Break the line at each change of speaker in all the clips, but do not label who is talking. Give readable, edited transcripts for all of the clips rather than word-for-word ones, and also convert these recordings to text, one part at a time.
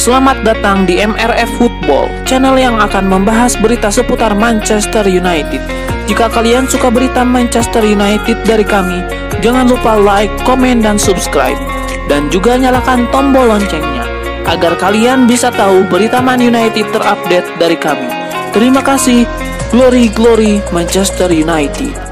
Selamat datang di MRF Football, channel yang akan membahas berita seputar Manchester United. Jika kalian suka berita Manchester United dari kami, jangan lupa like, komen, dan subscribe. Dan juga nyalakan tombol loncengnya, agar kalian bisa tahu berita Man United terupdate dari kami. Terima kasih, Glory Glory Manchester United.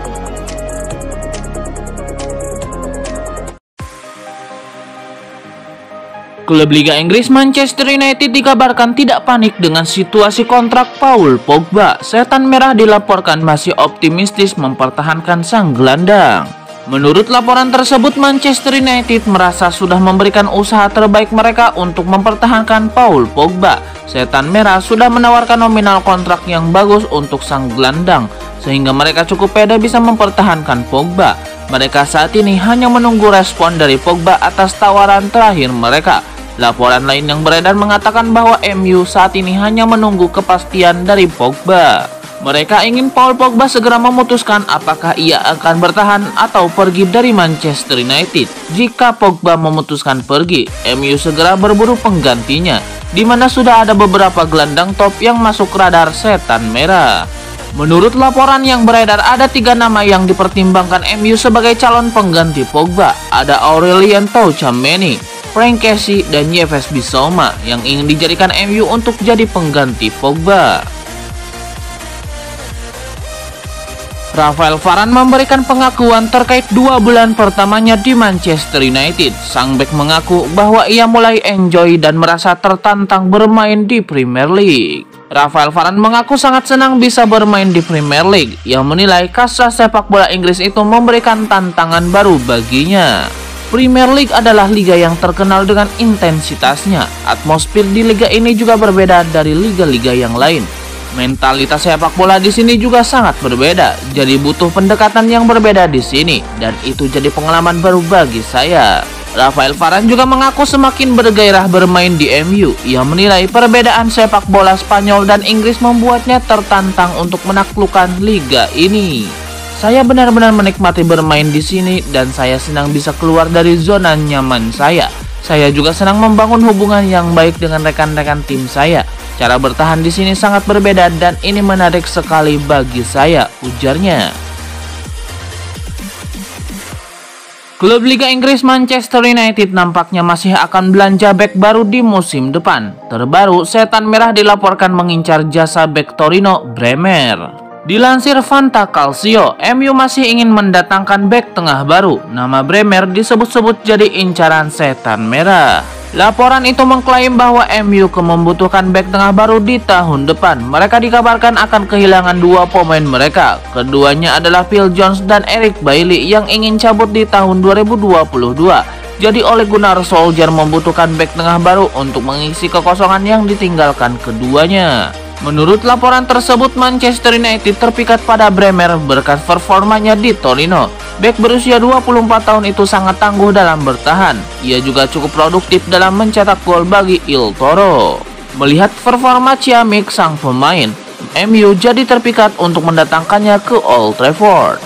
Klub Liga Inggris Manchester United dikabarkan tidak panik dengan situasi kontrak Paul Pogba. Setan Merah dilaporkan masih optimistis mempertahankan sang gelandang. Menurut laporan tersebut, Manchester United merasa sudah memberikan usaha terbaik mereka untuk mempertahankan Paul Pogba. Setan Merah sudah menawarkan nominal kontrak yang bagus untuk sang gelandang, sehingga mereka cukup pede bisa mempertahankan Pogba. Mereka saat ini hanya menunggu respon dari Pogba atas tawaran terakhir mereka. Laporan lain yang beredar mengatakan bahwa MU saat ini hanya menunggu kepastian dari Pogba. Mereka ingin Paul Pogba segera memutuskan apakah ia akan bertahan atau pergi dari Manchester United. Jika Pogba memutuskan pergi, MU segera berburu penggantinya, di mana sudah ada beberapa gelandang top yang masuk radar Setan Merah. Menurut laporan yang beredar, ada 3 nama yang dipertimbangkan MU sebagai calon pengganti Pogba. Ada Aurelien Tchouameni, Frank Kessie, dan Yves Bissouma yang ingin dijadikan MU untuk jadi pengganti Pogba. Rafael Varane memberikan pengakuan terkait 2 bulan pertamanya di Manchester United. Sang bek mengaku bahwa ia mulai enjoy dan merasa tertantang bermain di Premier League. Rafael Varane mengaku sangat senang bisa bermain di Premier League. Ia menilai kasar sepak bola Inggris itu memberikan tantangan baru baginya. Premier League adalah liga yang terkenal dengan intensitasnya. Atmosfer di liga ini juga berbeda dari liga-liga yang lain. Mentalitas sepak bola di sini juga sangat berbeda. Jadi butuh pendekatan yang berbeda di sini, dan itu jadi pengalaman baru bagi saya. Rafael Varane juga mengaku semakin bergairah bermain di MU. Ia menilai perbedaan sepak bola Spanyol dan Inggris membuatnya tertantang untuk menaklukkan liga ini. Saya benar-benar menikmati bermain di sini dan saya senang bisa keluar dari zona nyaman saya. Saya juga senang membangun hubungan yang baik dengan rekan-rekan tim saya. Cara bertahan di sini sangat berbeda dan ini menarik sekali bagi saya, ujarnya. Klub Liga Inggris Manchester United nampaknya masih akan belanja bek baru di musim depan. Terbaru, Setan Merah dilaporkan mengincar jasa bek Torino Bremer. Dilansir Fanta Calcio, MU masih ingin mendatangkan bek tengah baru. Nama Bremer disebut-sebut jadi incaran Setan Merah. Laporan itu mengklaim bahwa MU membutuhkan bek tengah baru di tahun depan. Mereka dikabarkan akan kehilangan 2 pemain mereka. Keduanya adalah Phil Jones dan Eric Bailly yang ingin cabut di tahun 2022. Jadi Ole Gunnar Solskjaer membutuhkan bek tengah baru untuk mengisi kekosongan yang ditinggalkan keduanya. Menurut laporan tersebut, Manchester United terpikat pada Bremer berkat performanya di Torino. Bek berusia 24 tahun itu sangat tangguh dalam bertahan. Ia juga cukup produktif dalam mencetak gol bagi Il Toro. Melihat performa ciamik sang pemain, MU jadi terpikat untuk mendatangkannya ke Old Trafford.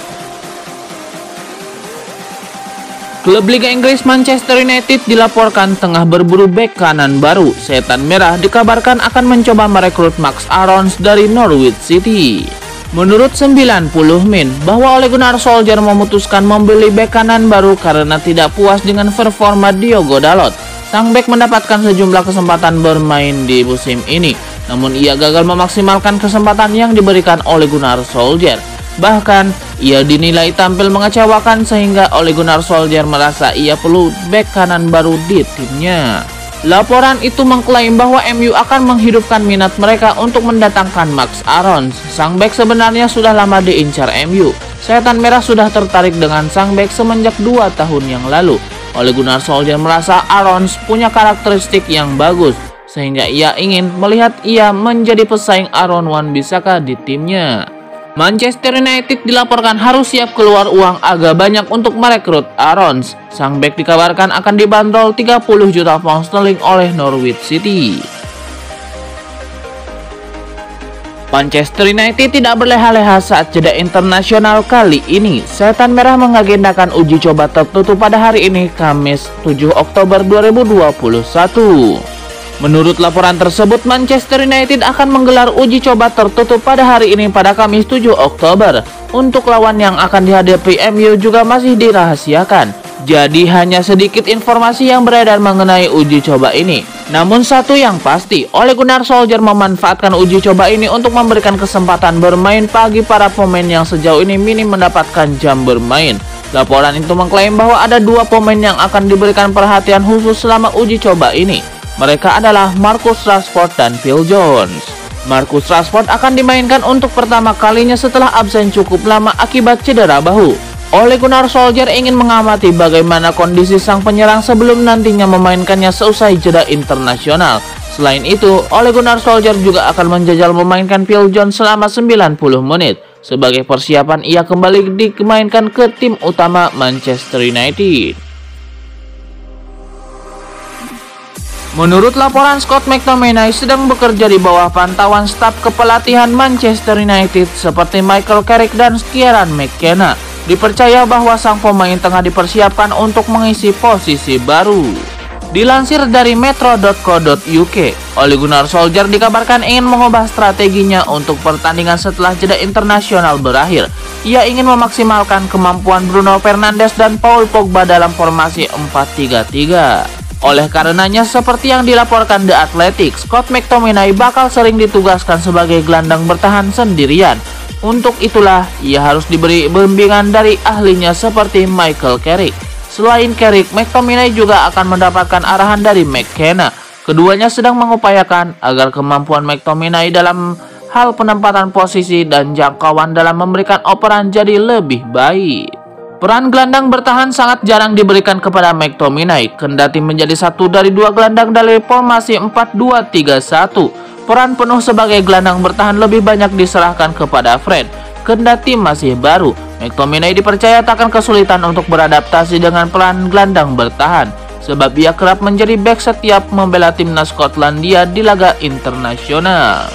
Klub Liga Inggris Manchester United dilaporkan tengah berburu bek kanan baru. Setan Merah dikabarkan akan mencoba merekrut Max Aarons dari Norwich City. Menurut 90 Min, bahwa Ole Gunnar Solskjaer memutuskan membeli bek kanan baru karena tidak puas dengan performa Diogo Dalot. Sang bek mendapatkan sejumlah kesempatan bermain di musim ini, namun ia gagal memaksimalkan kesempatan yang diberikan Ole Gunnar Solskjaer. Bahkan, ia dinilai tampil mengecewakan sehingga Ole Gunnar Solskjaer merasa ia perlu bek kanan baru di timnya. Laporan itu mengklaim bahwa MU akan menghidupkan minat mereka untuk mendatangkan Max Aarons. Sang bek sebenarnya sudah lama diincar MU. Setan Merah sudah tertarik dengan sang bek semenjak 2 tahun yang lalu. Ole Gunnar Solskjaer merasa Aarons punya karakteristik yang bagus, sehingga ia ingin melihat ia menjadi pesaing Aaron Wan-Bissaka di timnya. Manchester United dilaporkan harus siap keluar uang agak banyak untuk merekrut Aarons. Sang bek dikabarkan akan dibanderol 30 juta pound sterling oleh Norwich City. Manchester United tidak berleha-leha saat jeda internasional kali ini. Setan Merah mengagendakan uji coba tertutup pada hari ini, Kamis 7 Oktober 2021. Menurut laporan tersebut, Manchester United akan menggelar uji coba tertutup pada hari ini pada Kamis 7 Oktober. Untuk lawan yang akan dihadapi MU juga masih dirahasiakan. Jadi hanya sedikit informasi yang beredar mengenai uji coba ini. Namun satu yang pasti, Ole Gunnar Solskjaer memanfaatkan uji coba ini untuk memberikan kesempatan bermain bagi para pemain yang sejauh ini minim mendapatkan jam bermain. Laporan itu mengklaim bahwa ada 2 pemain yang akan diberikan perhatian khusus selama uji coba ini. Mereka adalah Marcus Rashford dan Phil Jones. Marcus Rashford akan dimainkan untuk pertama kalinya setelah absen cukup lama akibat cedera bahu. Ole Gunnar Solskjaer ingin mengamati bagaimana kondisi sang penyerang sebelum nantinya memainkannya seusai jeda internasional. Selain itu, Ole Gunnar Solskjaer juga akan menjajal memainkan Phil Jones selama 90 menit. Sebagai persiapan ia kembali dimainkan ke tim utama Manchester United. Menurut laporan, Scott McTominay sedang bekerja di bawah pantauan staf kepelatihan Manchester United seperti Michael Carrick dan Kieran McKenna. Dipercaya bahwa sang pemain tengah dipersiapkan untuk mengisi posisi baru. Dilansir dari metro.co.uk, Ole Gunnar Solskjaer dikabarkan ingin mengubah strateginya untuk pertandingan setelah jeda internasional berakhir. Ia ingin memaksimalkan kemampuan Bruno Fernandes dan Paul Pogba dalam formasi 4-3-3. Oleh karenanya, seperti yang dilaporkan The Athletic, Scott McTominay bakal sering ditugaskan sebagai gelandang bertahan sendirian. Untuk itulah, ia harus diberi bimbingan dari ahlinya seperti Michael Carrick. Selain Carrick, McTominay juga akan mendapatkan arahan dari McKenna. Keduanya sedang mengupayakan agar kemampuan McTominay dalam hal penempatan posisi dan jangkauan dalam memberikan operan jadi lebih baik. Peran gelandang bertahan sangat jarang diberikan kepada McTominay, kendati menjadi satu dari 2 gelandang dari formasi 4-2-3-1. Peran penuh sebagai gelandang bertahan lebih banyak diserahkan kepada Fred. Kendati masih baru, McTominay dipercaya tak akan kesulitan untuk beradaptasi dengan peran gelandang bertahan, sebab ia kerap menjadi bek setiap membela timnas Skotlandia di laga internasional.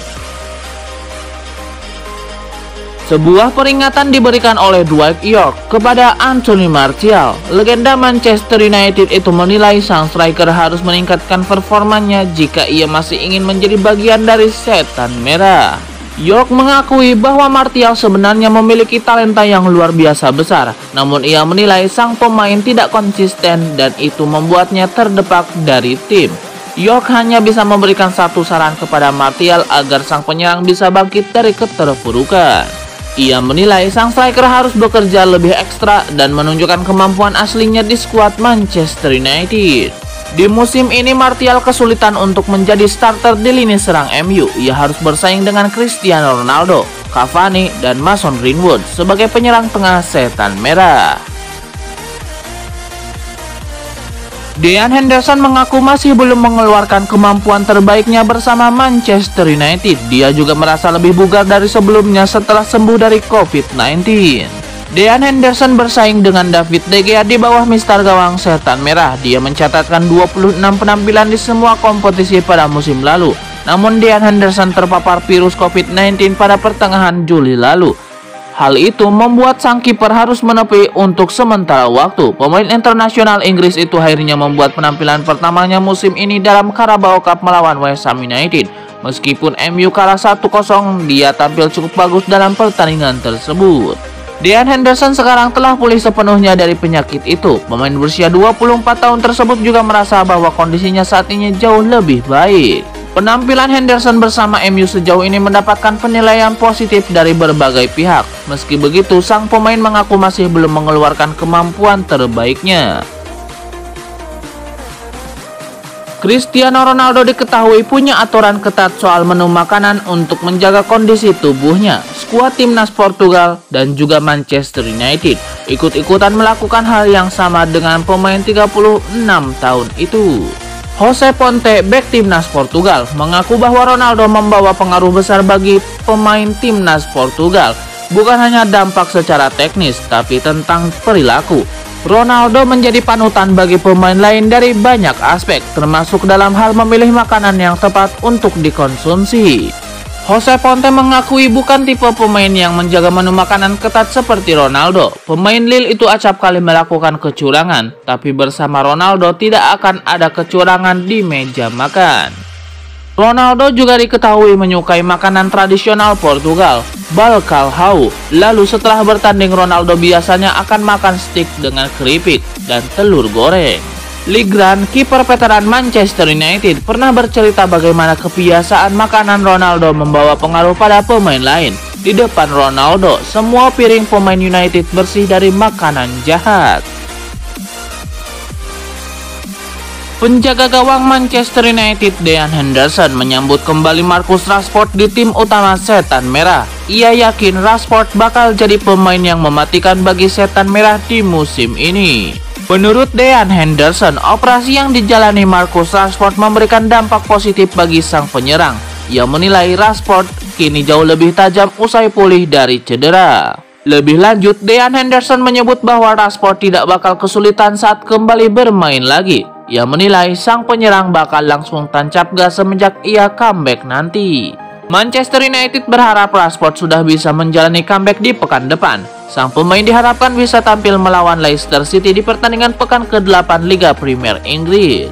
Sebuah peringatan diberikan oleh Dwight Yorke kepada Anthony Martial. Legenda Manchester United itu menilai sang striker harus meningkatkan performanya jika ia masih ingin menjadi bagian dari setan merah. Yorke mengakui bahwa Martial sebenarnya memiliki talenta yang luar biasa besar, namun ia menilai sang pemain tidak konsisten dan itu membuatnya terdepak dari tim. Yorke hanya bisa memberikan satu saran kepada Martial agar sang penyerang bisa bangkit dari keterpurukan. Ia menilai sang striker harus bekerja lebih ekstra dan menunjukkan kemampuan aslinya di skuad Manchester United. Di musim ini Martial kesulitan untuk menjadi starter di lini serang MU. Ia harus bersaing dengan Cristiano Ronaldo, Cavani, dan Mason Greenwood sebagai penyerang tengah setan merah. Dean Henderson mengaku masih belum mengeluarkan kemampuan terbaiknya bersama Manchester United. Dia juga merasa lebih bugar dari sebelumnya setelah sembuh dari COVID-19. Dean Henderson bersaing dengan David De Gea di bawah mister gawang setan merah. Dia mencatatkan 26 penampilan di semua kompetisi pada musim lalu. Namun Dean Henderson terpapar virus COVID-19 pada pertengahan Juli lalu. Hal itu membuat sang kiper harus menepi untuk sementara waktu. Pemain internasional Inggris itu akhirnya membuat penampilan pertamanya musim ini dalam Carabao Cup melawan West Ham United. Meskipun MU kalah 1-0, dia tampil cukup bagus dalam pertandingan tersebut. Dean Henderson sekarang telah pulih sepenuhnya dari penyakit itu. Pemain berusia 24 tahun tersebut juga merasa bahwa kondisinya saat ini jauh lebih baik. Penampilan Henderson bersama MU sejauh ini mendapatkan penilaian positif dari berbagai pihak. Meski begitu, sang pemain mengaku masih belum mengeluarkan kemampuan terbaiknya. Cristiano Ronaldo diketahui punya aturan ketat soal menu makanan untuk menjaga kondisi tubuhnya. Skuad timnas Portugal dan juga Manchester United ikut-ikutan melakukan hal yang sama dengan pemain 36 tahun itu. Jose Ponte, bek timnas Portugal, mengaku bahwa Ronaldo membawa pengaruh besar bagi pemain timnas Portugal. Bukan hanya dampak secara teknis, tapi tentang perilaku. Ronaldo menjadi panutan bagi pemain lain dari banyak aspek, termasuk dalam hal memilih makanan yang tepat untuk dikonsumsi. Jose Ponte mengakui bukan tipe pemain yang menjaga menu makanan ketat seperti Ronaldo. Pemain Lille itu acap kali melakukan kecurangan, tapi bersama Ronaldo tidak akan ada kecurangan di meja makan. Ronaldo juga diketahui menyukai makanan tradisional Portugal, bacalhau. Lalu setelah bertanding, Ronaldo biasanya akan makan steak dengan keripik dan telur goreng. Lee Grant, kiper veteran Manchester United, pernah bercerita bagaimana kebiasaan makanan Ronaldo membawa pengaruh pada pemain lain. Di depan Ronaldo, semua piring pemain United bersih dari makanan jahat. Penjaga gawang Manchester United Dean Henderson menyambut kembali Marcus Rashford di tim utama Setan Merah. Ia yakin Rashford bakal jadi pemain yang mematikan bagi Setan Merah di musim ini. Menurut Dean Henderson, operasi yang dijalani Marcus Rashford memberikan dampak positif bagi sang penyerang. Ia menilai Rashford kini jauh lebih tajam usai pulih dari cedera. Lebih lanjut, Dean Henderson menyebut bahwa Rashford tidak bakal kesulitan saat kembali bermain lagi. Ia menilai sang penyerang bakal langsung tancap gas semenjak ia comeback nanti. Manchester United berharap Rashford sudah bisa menjalani comeback di pekan depan. Sang pemain diharapkan bisa tampil melawan Leicester City di pertandingan pekan ke-8 Liga Premier Inggris.